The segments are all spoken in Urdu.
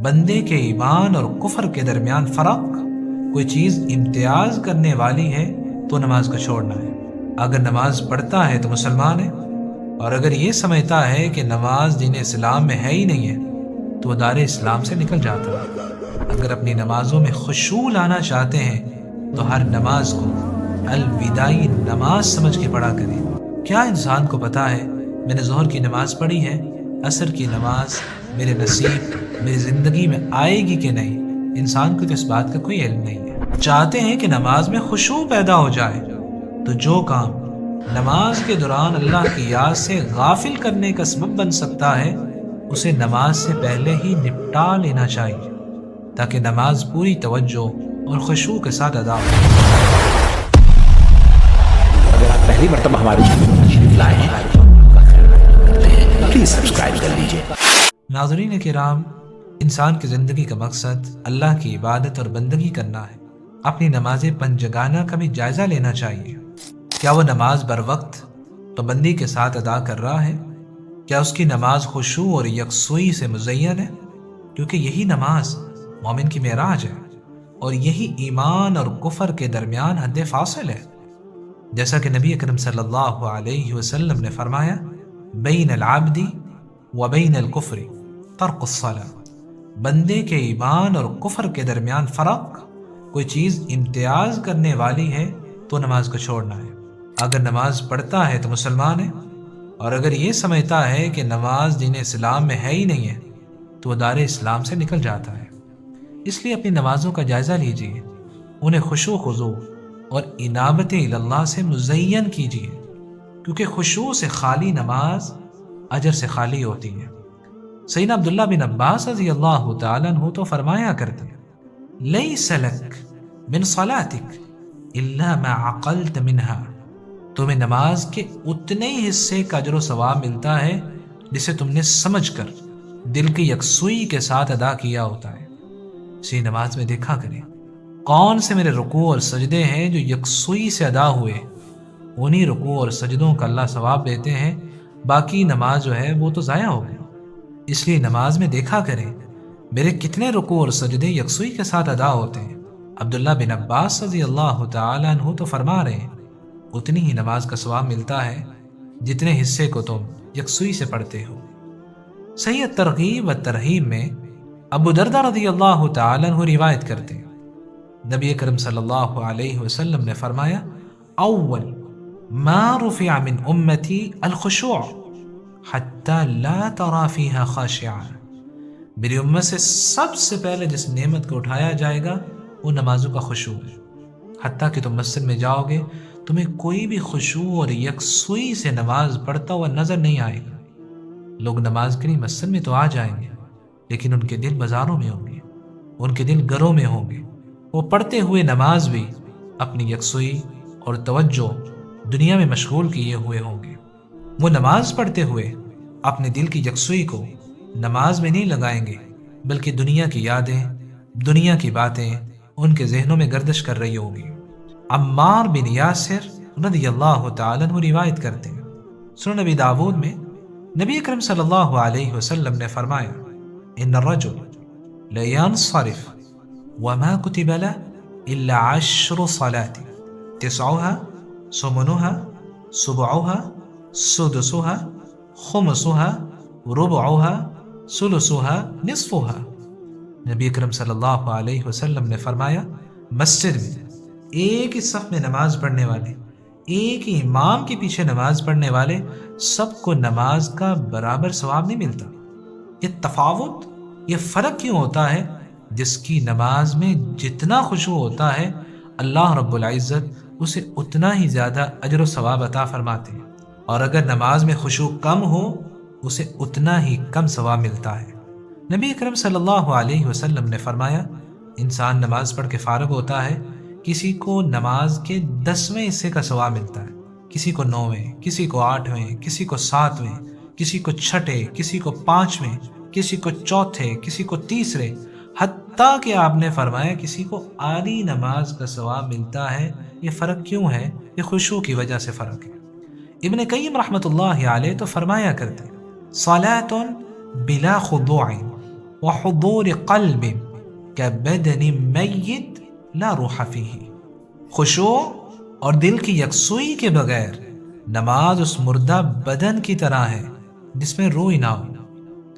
بندے کے ایمان اور کفر کے درمیان فرق، کوئی چیز امتیاز کرنے والی ہے تو نماز کو چھوڑنا ہے۔ اگر نماز پڑھتا ہے تو مسلمان ہے، اور اگر یہ سمجھتا ہے کہ نماز دین اسلام میں ہے ہی نہیں ہے تو وہ دار اسلام سے نکل جاتا ہے۔ اگر اپنی نمازوں میں خشوع لانا چاہتے ہیں تو ہر نماز کو الوداعی نماز سمجھ کے پڑھا کریں۔ کیا انسان کو پتا ہے میں نے ظہر کی نماز پڑھی ہے، عصر کی نماز میرے نصیب میری زندگی میں آئے گی کہ نہیں؟ انسان کو تو اس بات کا کوئی علم نہیں ہے۔ چاہتے ہیں کہ نماز میں خشوع پیدا ہو جائے تو جو کام نماز کے دوران اللہ کی یاد سے غافل کرنے کا سبب بن سکتا ہے اسے نماز سے پہلے ہی نپٹا لینا چاہیے، تاکہ نماز پوری توجہ اور خشوع کے ساتھ ادا ہو۔ اگر آپ پہلی مرتبہ ہمارے چینل پر تشریف لائے ہیں پلیز سبسکرائب کر لیجیے۔ ناظرین کرام، انسان کی زندگی کا مقصد اللہ کی عبادت اور بندگی کرنا ہے۔ اپنی نماز پنجگانہ کا بھی جائزہ لینا چاہیے۔ کیا وہ نماز بر وقت پابندی کے ساتھ ادا کر رہا ہے؟ کیا اس کی نماز خشوع اور یکسوئی سے مزین ہے؟ کیونکہ یہی نماز مومن کی معراج ہے، اور یہی ایمان اور کفر کے درمیان حد فاصل ہے۔ جیسا کہ نبی اکرم صلی اللہ علیہ وسلم نے فرمایا، بین العبد و بین الکفر ترک الصلاۃ، بندے کے ایمان اور کفر کے درمیان فرق، کوئی چیز امتیاز کرنے والی ہے تو نماز کو چھوڑنا ہے۔ اگر نماز پڑھتا ہے تو مسلمان ہے، اور اگر یہ سمجھتا ہے کہ نماز دین اسلام میں ہے ہی نہیں ہے تو وہ دار اسلام سے نکل جاتا ہے۔ اس لیے اپنی نمازوں کا جائزہ لیجیے، انہیں خشوع خضوع اور انابت اللہ سے مزین کیجیے، کیونکہ خشوع سے خالی نماز اجر سے خالی ہوتی ہے۔ سیدنا عبداللہ بن عباس رضی اللہ تعالیٰ عنہ تو فرمایا کرتے ہیں، لیس لک من صلاتک الا ما عقلت منها، تمہیں نماز کے اتنے ہی حصے کا اجر و ثواب ملتا ہے جسے تم نے سمجھ کر دل کی یکسوئی کے ساتھ ادا کیا ہوتا ہے۔ اسی نماز میں دیکھا کریں کون سے میرے رکوع اور سجدے ہیں جو یکسوئی سے ادا ہوئے، انہی رکوع اور سجدوں کا اللہ ثواب دیتے ہیں، باقی نماز جو ہے وہ تو ضائع ہو گئی۔ اس لیے نماز میں دیکھا کریں میرے کتنے رکوع اور سجدے یکسوئی کے ساتھ ادا ہوتے ہیں۔ عبداللہ بن عباس رضی اللہ تعالیٰ عنہ تو فرما رہے ہیں، اتنی ہی نماز کا ثواب ملتا ہے جتنے حصے کو تم یکسوئی سے پڑھتے ہو۔ صحیح ترغیب و ترہیب میں ابو دردہ رضی اللہ تعالیٰ عنہ روایت کرتے ہیں، نبی اکرم صلی اللہ علیہ وسلم نے فرمایا، اول ما رفع من امتی الخشوع حتی لا ترى فیہا خاشعا، میری امت سے سب سے پہلے جس نعمت کو اٹھایا جائے گا وہ نمازوں کا خشوع ہے، حتیٰ کہ تم مسجد میں جاؤ گے تمہیں کوئی بھی خشوع اور یکسوئی سے نماز پڑھتا ہوا نظر نہیں آئے گا۔ لوگ نماز کے لیے مسجد میں تو آ جائیں گے، لیکن ان کے دل بازاروں میں ہوں گے، ان کے دل گھروں میں ہوں گے۔ وہ پڑھتے ہوئے نماز بھی اپنی یکسوئی اور توجہ دنیا میں مشغول کیے ہوئے ہوں گے۔ وہ نماز پڑھتے ہوئے اپنے دل کی یکسوئی کو نماز میں نہیں لگائیں گے، بلکہ دنیا کی یادیں، دنیا کی باتیں ان کے ذہنوں میں گردش کر رہی ہوگی۔ عمار بن یاسر رضی اللہ تعالیٰ عنہ روایت کرتے ہیں، سنن نبی داود میں نبی اکرم صلی اللہ علیہ وسلم نے فرمایا، ان الرجل لینصرف وما كتب له الا 10 صلات 9 ثمنها 7 سدسها 5 ربعها ثلثها نصفها۔ نبی اکرم صلی اللہ علیہ وسلم نے فرمایا، مسجد میں ایک ہی صف میں نماز پڑھنے والے، ایک ہی امام کے پیچھے نماز پڑھنے والے سب کو نماز کا برابر ثواب نہیں ملتا۔ یہ تفاوت، یہ فرق کیوں ہوتا ہے؟ جس کی نماز میں جتنا خشوع ہوتا ہے اللہ رب العزت اسے اتنا ہی زیادہ اجر و ثواب عطا فرماتے ہیں، اور اگر نماز میں خشوع کم ہو اسے اتنا ہی کم ثواب ملتا ہے۔ نبی اکرم صلی اللہ علیہ وسلم نے فرمایا، انسان نماز پڑھ کے فارغ ہوتا ہے، کسی کو نماز کے 10ویں حصے کا ثواب ملتا ہے، کسی کو 9ویں، کسی کو 8ویں، کسی کو 7ویں، کسی کو 6، کسی کو 5ویں، کسی کو 4، کسی کو 3، حتیٰ کہ آپ نے فرمایا کسی کو آدھی نماز کا ثواب ملتا ہے۔ یہ فرق کیوں ہے؟ یہ خشوع کی وجہ سے فرق ہے۔ ابن قیم رحمۃ اللہ علیہ تو فرمایا کرتے، صلاۃ بلا خضوع وحضور قلب كبدن میت لا روح فيه۔ خشوع اور دل کی یکسوئی کے بغیر نماز اس مردہ بدن کی طرح ہے جس میں روح نہ ہو۔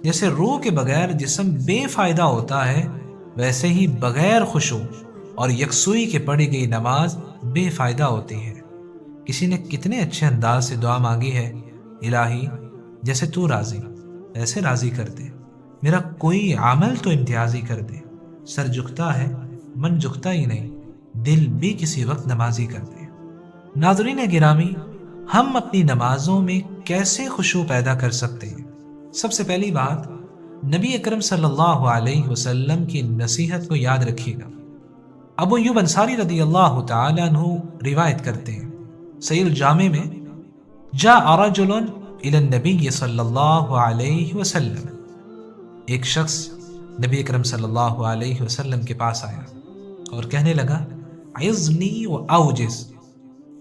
جیسے روح کے بغیر جسم بے فائدہ ہوتا ہے، ویسے ہی بغیر خشوع اور یکسوئی کے پڑھی گئی نماز بے فائدہ ہوتی ہے۔ کسی نے کتنے اچھے انداز سے دعا مانگی ہے، الہی جیسے تو راضی ایسے راضی کر دے، میرا کوئی عمل تو امتیازی کر دے، سر جھکتا ہے من جھکتا ہی نہیں، دل بھی کسی وقت نمازی کر دے۔ ناظرین گرامی، ہم اپنی نمازوں میں کیسے خشوع پیدا کر سکتے ہیں؟ سب سے پہلی بات، نبی اکرم صلی اللہ علیہ وسلم کی نصیحت کو یاد رکھیے گا۔ ابو ایوب انصاری رضی اللہ تعالی عنہ روایت کرتے ہیں، صحیح الجامع میں، جاء رجل الی النبی صلی اللہ علیہ وسلم، ایک شخص نبی اکرم صلی اللہ علیہ وسلم کے پاس آیا اور کہنے لگا، عظنی و اوجز،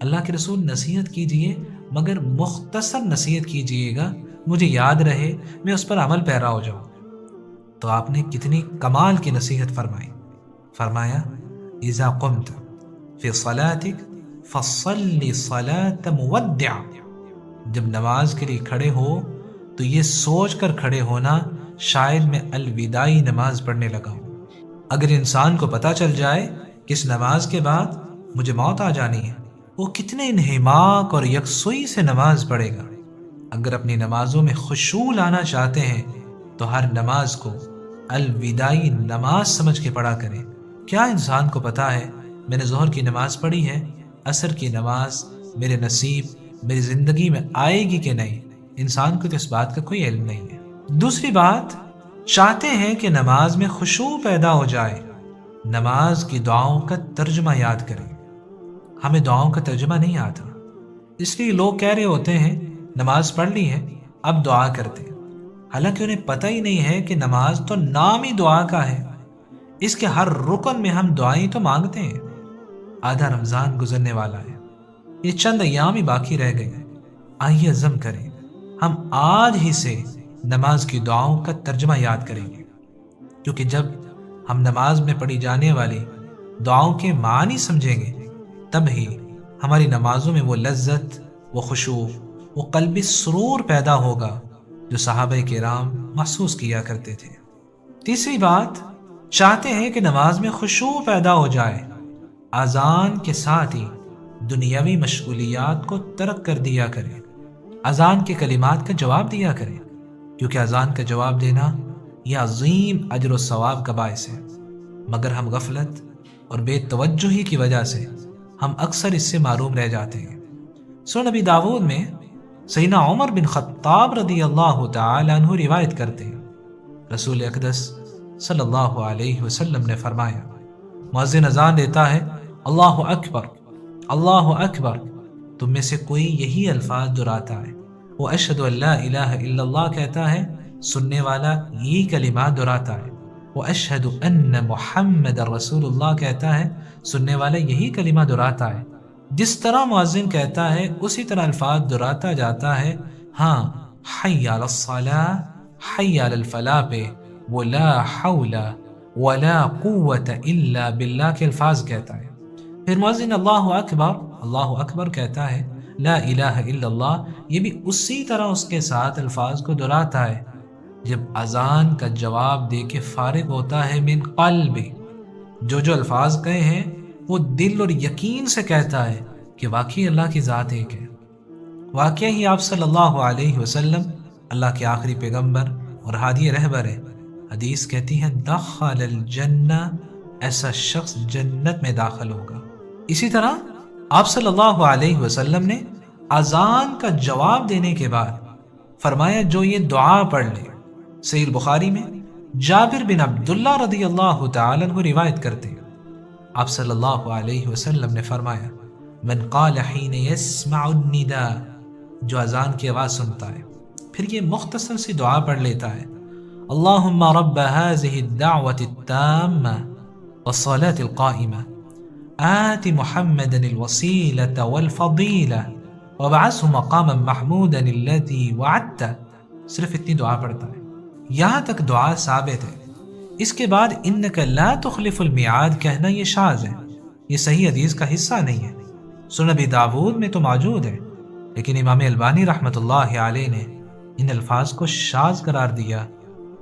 اللہ کے رسول نصیحت کیجئے مگر مختصر نصیحت کیجئے گا، مجھے یاد رہے، میں اس پر عمل پیرا ہو جاؤں۔ تو آپ نے کتنی کمال کی نصیحت فرمائی، فرمایا، اذا قمت فی صلاتک فصلی صلاة مودع، جب نماز کے لیے کھڑے ہو تو یہ سوچ کر کھڑے ہونا شاید میں الوداعی نماز پڑھنے لگا ہوں۔ اگر انسان کو پتہ چل جائے کہ اس نماز کے بعد مجھے موت آ جانی ہے، وہ کتنے انہماک اور یکسوئی سے نماز پڑھے گا۔ اگر اپنی نمازوں میں خشوع لانا چاہتے ہیں تو ہر نماز کو الوداعی نماز سمجھ کے پڑھا کریں۔ کیا انسان کو پتہ ہے میں نے ظہر کی نماز پڑھی ہے، عصر کی نماز میرے نصیب میری زندگی میں آئے گی کہ نہیں؟ انسان کو تو اس بات کا کوئی علم نہیں ہے۔ دوسری بات، چاہتے ہیں کہ نماز میں خشوع پیدا ہو جائے، نماز کی دعاؤں کا ترجمہ یاد کریں۔ ہمیں دعاؤں کا ترجمہ نہیں آتا، اس لیے لوگ کہہ رہے ہوتے ہیں نماز پڑھ لی ہے اب دعا کرتے ہیں، حالانکہ انہیں پتہ ہی نہیں ہے کہ نماز تو نام ہی دعا کا ہے، اس کے ہر رکن میں ہم دعائیں تو مانگتے ہیں۔ آدھا رمضان گزرنے والا ہے، یہ چند ایام ہی باقی رہ گئے ہیں، آئیے عزم کریں ہم آج ہی سے نماز کی دعاؤں کا ترجمہ یاد کریں گے، کیونکہ جب ہم نماز میں پڑھی جانے والی دعاؤں کے معنی سمجھیں گے تب ہی ہماری نمازوں میں وہ لذت، وہ خشوع، وہ قلبی سرور پیدا ہوگا جو صحابہ کرام محسوس کیا کرتے تھے۔ تیسری بات، چاہتے ہیں کہ نماز میں خشوع پیدا ہو جائے، اذان کے ساتھ ہی دنیاوی مشغولیات کو ترک کر دیا کریں، اذان کے کلمات کا جواب دیا کریں، کیونکہ اذان کا جواب دینا یہ عظیم اجر و ثواب کا باعث ہے، مگر ہم غفلت اور بے توجہی کی وجہ سے ہم اکثر اس سے محروم رہ جاتے ہیں۔ سنن نبی داود میں سیدنا عمر بن خطاب رضی اللہ تعالی عنہ روایت کرتے ہیں، رسول اقدس صلی اللہ علیہ وسلم نے فرمایا، مؤذن اذان دیتا ہے، اللہ اکبر اللہ اکبر، تم میں سے کوئی یہی الفاظ دہراتا ہے، وہ اشہد ان لا الہ الا اللہ کہتا ہے، سننے والا یہی کلمات دہراتا ہے، وہ اشہد ان محمد رسول اللہ کہتا ہے، سننے والا یہی کلمہ دہراتا ہے۔ جس طرح مؤذن کہتا ہے اسی طرح الفاظ دہراتا جاتا ہے، ہاں حی علی الصلاۃ حی علی الفلاح پہ وہ لا حول ولا قوت الا باللہ کے الفاظ کہتا ہے۔ پھر مؤذن اللہ اکبر کہتا ہے، لا الہ الا اللہ، یہ بھی اسی طرح اس کے ساتھ الفاظ کو دہراتا ہے۔ جب اذان کا جواب دے کے فارغ ہوتا ہے من قلب، جو الفاظ کہے ہیں وہ دل اور یقین سے کہتا ہے کہ واقعی اللہ کی ذات ایک ہے، واقعی ہی آپ صلی اللہ علیہ وسلم اللہ کے آخری پیغمبر اور ہادی رہبر ہے۔ حدیث کہتی ہے دخل الجنہ، ایسا شخص جنت میں داخل ہوگا۔ اسی طرح آپ صلی اللہ علیہ وسلم نے اذان کا جواب دینے کے بعد فرمایا جو یہ دعا پڑھ لے۔ صحیح البخاری میں جابر بن عبداللہ رضی اللہ تعالی عنہ روایت کرتے ہیں، آپ صلی اللہ علیہ وسلم نے فرمایا، من قال حین یسمع النداء، جو اذان کی آواز سنتا ہے پھر یہ مختصر سی دعا پڑھ لیتا ہے، اللہم رب هذه الدعوة التامة والصلاة القائمة آت محمدا الوسيلة والفضيلة وابعثه مقاما محمودا الذي وعدته، صرف اتنی دعا پڑھتا ہے۔ یہاں تک دعا ثابت ہے اس کے بعد انک لا تخلف المیعاد کہنا یہ شاذ ہے، یہ صحیح حدیث کا حصہ نہیں ہے۔ سنن ابی داود میں تو موجود ہے، لیکن امام البانی رحمۃ اللہ علیہ نے ان الفاظ کو شاذ قرار دیا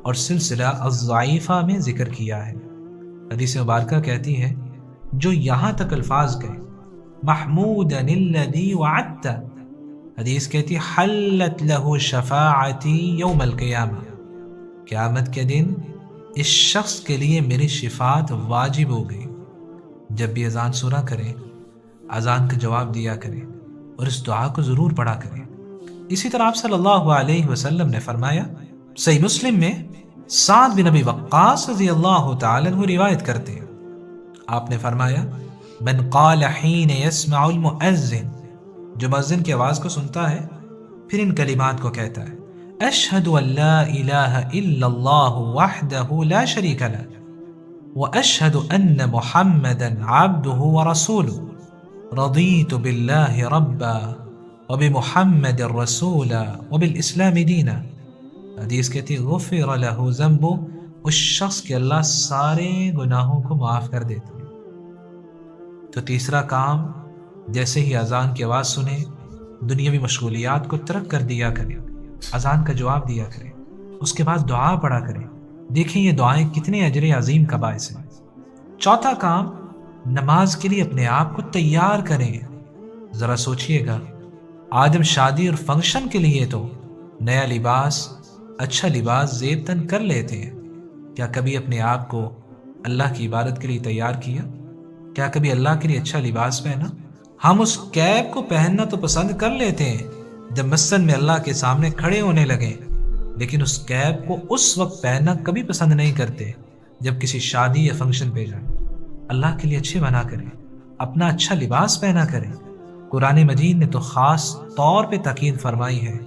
اور سلسلہ الضعیفہ میں ذکر کیا ہے۔ حدیث مبارکہ کہتی ہے جو یہاں تک الفاظ گئے محمودا الذی وعدت، حدیث کہتی حلت له شفاعتی یوم القیامہ، قیامت کے دن اس شخص کے لیے میری شفاعت واجب ہو گئی۔ جب بھی اذان سنا کریں، اذان کا جواب دیا کریں اور اس دعا کو ضرور پڑھا کریں۔ اسی طرح آپ صلی اللہ علیہ وسلم نے فرمایا، صحیح مسلم میں سعد بن ابی وقاص رضی اللہ تعالی عنہ روایت کرتے ہیں، آپ نے فرمایا من قال حین یسمع المؤذن، جو مؤذن کی آواز کو سنتا ہے پھر ان کلمات کو کہتا ہے اشہد ان لا الہ الا اللہ وحدہ لا شریک لہ واشہد ان محمدا عبدہ ورسولہ رضیت باللہ ربا وبمحمد رسولا وبالاسلام دینا، حدیث کہتی غفر لہ ذنبہ، اس شخص کے اللہ سارے گناہوں کو معاف کر دیتے ہیں۔ تو تیسرا کام، جیسے ہی اذان کی آواز سنیں دنیاوی مشغولیات کو ترک کر دیا کریں، اذان کا جواب دیا کریں، اس کے بعد دعا پڑھا کریں۔ دیکھیں یہ دعائیں کتنے اجر عظیم کا باعث ہیں۔ چوتھا کام، نماز کے لیے اپنے آپ کو تیار کریں۔ ذرا سوچئے گا، آج ہم شادی اور فنکشن کے لیے تو نیا لباس، اچھا لباس زیب تن کر لیتے ہیں، کیا کبھی اپنے آپ کو اللہ کی عبادت کے لیے تیار کیا؟ کیا کبھی اللہ کے لیے اچھا لباس پہنا؟ ہم اس کیپ کو پہننا تو پسند کر لیتے ہیں جب مسجد میں اللہ کے سامنے کھڑے ہونے لگیں، لیکن اس کیپ کو اس وقت پہننا کبھی پسند نہیں کرتے جب کسی شادی یا فنکشن پہ جائیں۔ اللہ کے لیے اچھے بنا کریں، اپنا اچھا لباس پہنا کریں۔ قرآن مجید نے تو خاص طور پہ تاکید فرمائی ہے،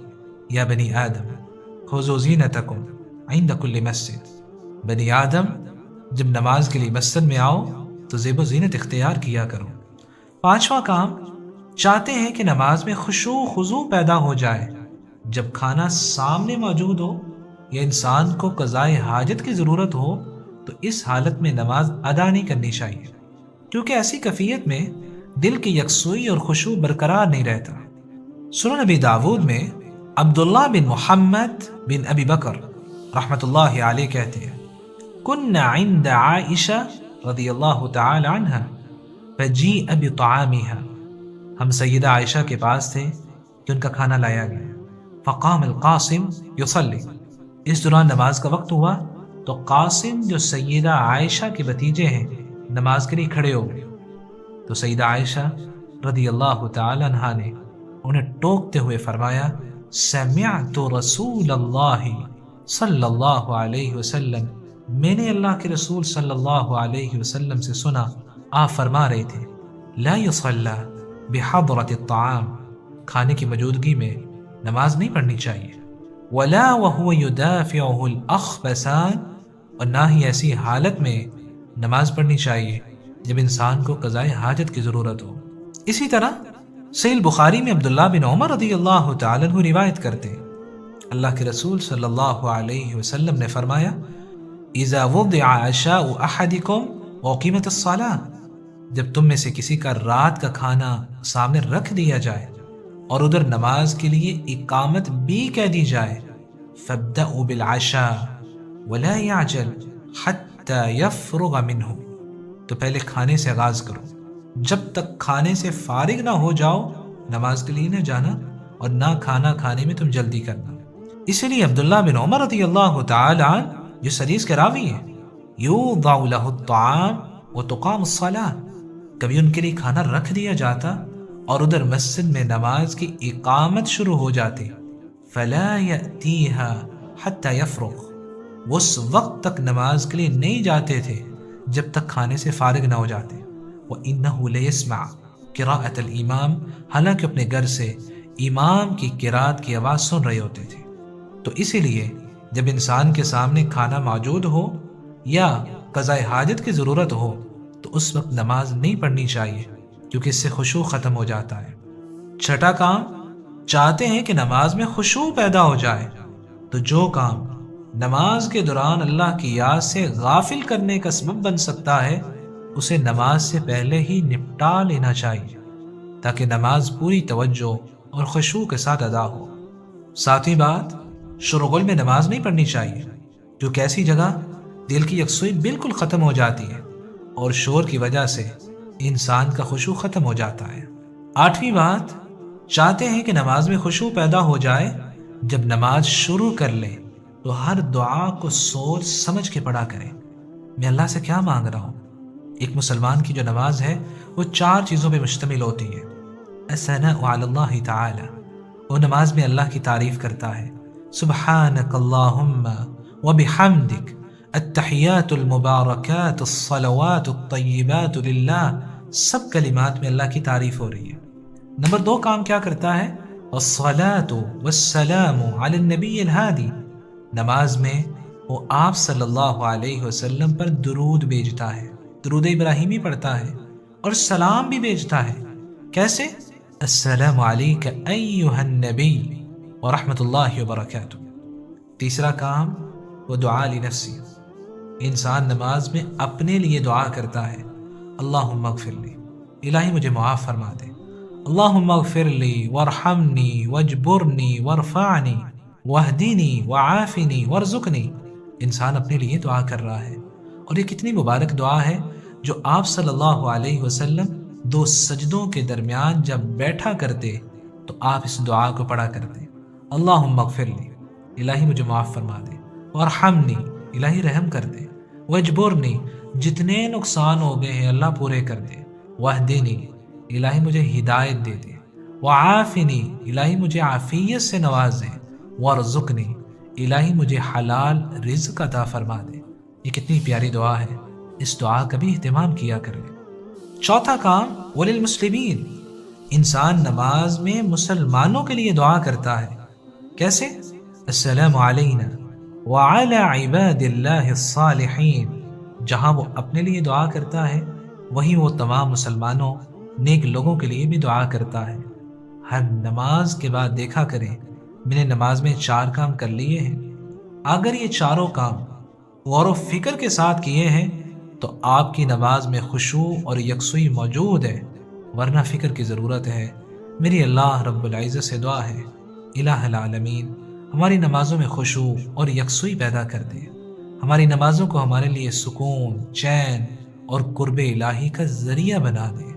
یا بنی آدم خذوا زینتکم عند کل مسجد، بنی آدم جب نماز کے لیے مسجد میں آؤ تو زیب و زینت اختیار کیا کرو۔ پانچواں کام، چاہتے ہیں کہ نماز میں خشوع خضوع پیدا ہو جائے، جب کھانا سامنے موجود ہو یا انسان کو قضائے حاجت کی ضرورت ہو تو اس حالت میں نماز ادا نہیں کرنی چاہیے، کیونکہ ایسی کیفیت میں دل کی یکسوئی اور خشوع برقرار نہیں رہتا۔ سنن ابی داود میں عبداللہ بن محمد بن ابی بکر رحمۃ اللہ علیہ کہتے ہیں کنا عند عائشہ رضی اللہ تعالی عنہ فجیء بطعامها، ہم سیدہ عائشہ کے پاس تھے کہ ان کا کھانا لایا گیا، فقام القاسم یصلی، اس دوران نماز کا وقت ہوا تو قاسم جو سیدہ عائشہ کے بھتیجے ہیں نماز کے لیے کھڑے ہو گئے، تو سیدہ عائشہ رضی اللہ تعالی عنہا نے انہیں ٹوکتے ہوئے فرمایا سمعت رسول اللہ صلی اللہ علیہ وسلم، میں نے اللہ کے رسول صلی اللہ علیہ وسلم سے سنا، آپ فرما رہے تھے لا یصلی بحضرۃ الطعام، کھانے کی موجودگی میں نماز نہیں پڑھنی چاہیے، ولا وهو يدافعه الاخبثان، اور نہ ہی ایسی حالت میں نماز پڑھنی چاہیے جب انسان کو قضائے حاجت کی ضرورت ہو۔ اسی طرح صحیح بخاری میں عبداللہ بن عمر رضی اللہ تعالی عنہ روایت کرتے ہیں، اللہ کے رسول صلی اللہ علیہ وسلم نے فرمایا اذا وضع عشاء احدکم وقیمت الصلاۃ، جب تم میں سے کسی کا رات کا کھانا سامنے رکھ دیا جائے اور ادھر نماز کے لیے اقامت بھی کہہ دی جائے فابدأوا بالعشاء ولا يعجل حتى يفرغ منه، تو پہلے کھانے سے آغاز کرو، جب تک کھانے سے فارغ نہ ہو جاؤ نماز کے لیے نہ جانا اور نہ کھانا کھانے میں تم جلدی کرنا۔ اسی لیے عبداللہ بن عمر رضی اللہ تعالی عنہ جو حدیث کے راوی ہیں یوضع له الطعام وتقام الصلاة، کبھی ان کے لیے کھانا رکھ دیا جاتا اور ادھر مسجد میں نماز کی اقامت شروع ہو جاتی، فلا يأتيها حتى يفرغ، وہ اس وقت تک نماز کے لیے نہیں جاتے تھے جب تک کھانے سے فارغ نہ ہو جاتے۔ وَإِنَّهُ لَيَسْمَعُ قِرَاءَةَ الْإِمَامِ، حالانکہ اپنے گھر سے امام کی قرات کی آواز سن رہے ہوتے تھے۔ تو اسی لیے جب انسان کے سامنے کھانا موجود ہو یا قضاء حاجت کی ضرورت ہو تو اس وقت نماز نہیں پڑھنی چاہیے، کیونکہ اس سے خشوع ختم ہو جاتا ہے۔ چھٹا کام، چاہتے ہیں کہ نماز میں خشوع پیدا ہو جائے تو جو کام نماز کے دوران اللہ کی یاد سے غافل کرنے کا سبب بن سکتا ہے، اسے نماز سے پہلے ہی نپٹا لینا چاہیے تاکہ نماز پوری توجہ اور خشوع کے ساتھ ادا ہو۔ ساتویں بات، شرغل میں نماز نہیں پڑھنی چاہیے، کیونکہ ایسی جگہ دل کی یکسوئی بالکل ختم ہو جاتی ہے اور شور کی وجہ سے انسان کا خشوع ختم ہو جاتا ہے۔ آٹھویں بات، چاہتے ہیں کہ نماز میں خشوع پیدا ہو جائے، جب نماز شروع کر لیں تو ہر دعا کو سوچ سمجھ کے پڑھا کریں، میں اللہ سے کیا مانگ رہا ہوں۔ ایک مسلمان کی جو نماز ہے وہ 4 چیزوں پہ مشتمل ہوتی ہے۔ الثناء علی اللہ تعالی، وہ نماز میں اللہ کی تعریف کرتا ہے، سبحانک اللہم وبحمدک، التحیات المبارکات الصلوات الطیبات للہ، سب کلمات میں اللہ کی تعریف ہو رہی ہے۔ نمبر 2 کام کیا کرتا ہے، الصلاة والسلام علی النبی الہادی، نماز میں وہ آپ صلی اللہ علیہ وسلم پر درود بھیجتا ہے، درود ابراہیمی پڑھتا ہے اور سلام بھی بھیجتا ہے۔ کیسے؟ السلام علیک ایہا النبی ورحمۃ اللہ وبرکاتہ۔ تیسرا کام، وہ دعا لنفسی، انسان نماز میں اپنے لیے دعا کرتا ہے، اللہم اغفر لی، الہی مجھے معاف فرما دے، اللہم اغفر لی وارحمنی واجبرنی وارفعنی واہدینی وعافنی وارزقنی، انسان اپنے لیے دعا کر رہا ہے۔ اور یہ کتنی مبارک دعا ہے جو آپ صلی اللہ علیہ وسلم 2 سجدوں کے درمیان جب بیٹھا کرتے تو آپ اس دعا کو پڑھا کرتے، اللہم اغفر لی، الہی مجھے معاف فرما دے، وارحمنی، الہی رحم کر دے، واجبرنی، جتنے نقصان ہو گئے ہیں اللہ پورے کر دے، واہدینی، الہی مجھے ہدایت دے دے، وعافنی، الہی مجھے عافیت سے نواز دے، وارزقنی، الہی مجھے حلال رزق عطا فرما دے۔ یہ کتنی پیاری دعا ہے، اس دعا کا بھی اہتمام کیا کریں۔ چوتھا کام، وللمسلمین، انسان نماز میں مسلمانوں کے لیے دعا کرتا ہے۔ کیسے؟ السلام علینا وعلی عباد اللہ الصالحین، جہاں وہ اپنے لیے دعا کرتا ہے وہیں وہ تمام مسلمانوں نیک لوگوں کے لیے بھی دعا کرتا ہے۔ ہر نماز کے بعد دیکھا کریں میں نے نماز میں 4 کام کر لیے ہیں، اگر یہ چاروں کام غور و فکر کے ساتھ کیے ہیں تو آپ کی نماز میں خشوع اور یکسوئی موجود ہے، ورنہ فکر کی ضرورت ہے۔ میری اللہ رب العزت سے دعا ہے، الہ العالمین ہماری نمازوں میں خشوع اور یکسوئی پیدا کر دے، ہماری نمازوں کو ہمارے لیے سکون، چین اور قرب الہی کا ذریعہ بنا دے۔